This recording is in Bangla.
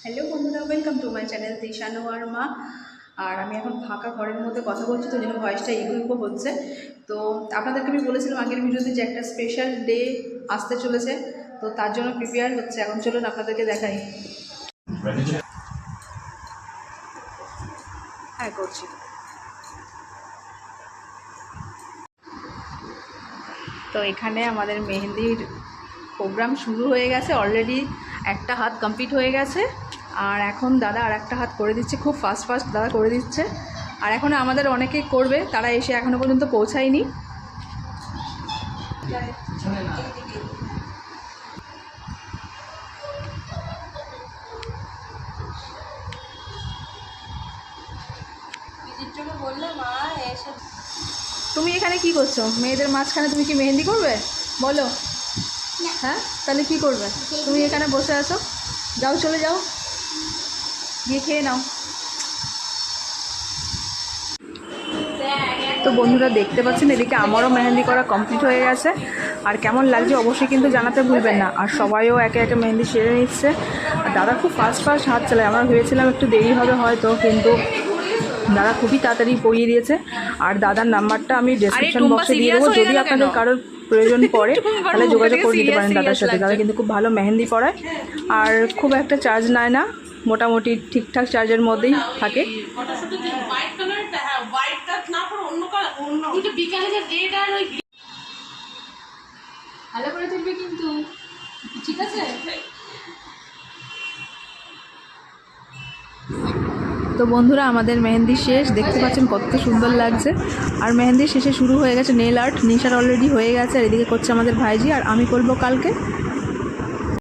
হ্যালো বন্ধুরা, ওয়েলকাম টু মাই চ্যানেল দিশানু আর মা। আর আমি এখন ফাঁকা ঘরের মধ্যে কথা বলছি, তো জন্য ভয়েসটা ইকো হচ্ছে। তো আপনাদেরকে আমি বলেছিলাম আগের ভিডিওতে যে একটা স্পেশাল ডে আসতে চলেছে, তো তার জন্য প্রিপেয়ার হচ্ছে। এখন চলুন আপনাদেরকে দেখাই। হ্যাঁ, করছি। তো এখানে আমাদের মেহেন্দির প্রোগ্রাম শুরু হয়ে গেছে, অলরেডি একটা হাত কমপ্লিট হয়ে গেছে। আর এখন দাদা আর একটা হাত করে দিচ্ছে, খুব ফাস্ট দাদা করে দিচ্ছে। আর এখন আমাদের অনেকেই করবে, তারা এসে এখনও পর্যন্ত পৌঁছায়নি। তুমি এখানে কি করছো? মেয়েদের মাঝখানে তুমি কি মেহেন্দি করবে বলো? হ্যাঁ, তাহলে কি করবে? তুমি এখানে বসে আছো, যাও চলে যাও, গিয়ে খেয়ে নাও। তো বন্ধুরা দেখতে পাচ্ছেন, এদিকে আমারও মেহেন্দি করা কমপ্লিট হয়ে গেছে। আর কেমন লাগছে অবশ্যই কিন্তু জানাতে ভুলবেন না। আর সবাইও একে একে মেহেন্দি সেরে নিচ্ছে। আর দাদা খুব ফাস্ট হাত চালায়। আমরা ভেবেছিলাম একটু দেরি হবে হয়তো, কিন্তু দাদা খুবই তাড়াতাড়ি পরিয়ে দিয়েছে। আর দাদার নাম্বারটা আমি ডেসক্রিপশন বক্সে দিয়ে দেবো, যদি আপনাদের কারোর প্রয়োজন পড়ে তাহলে যোগাযোগ করে দিতে পারেন দাদার সাথে। দাদা কিন্তু খুব ভালো মেহেন্দি পড়ায়, আর খুব একটা চার্জ নেয় না, মোটামুটি ঠিকঠাক চার্জের মধ্যেই থাকে। ভালো করে তুলবে কিন্তু, ঠিক আছে? তো বন্ধুরা আমাদের মেহেন্দি শেষ, দেখতে পাচ্ছেন কত সুন্দর লাগছে। আর মেহেন্দি শেষে শুরু হয়ে গেছে নেল আর্ট। নিশার অলরেডি হয়ে গেছে, আর এদিকে করছে আমাদের ভাইজি, আর আমি করবো কালকে।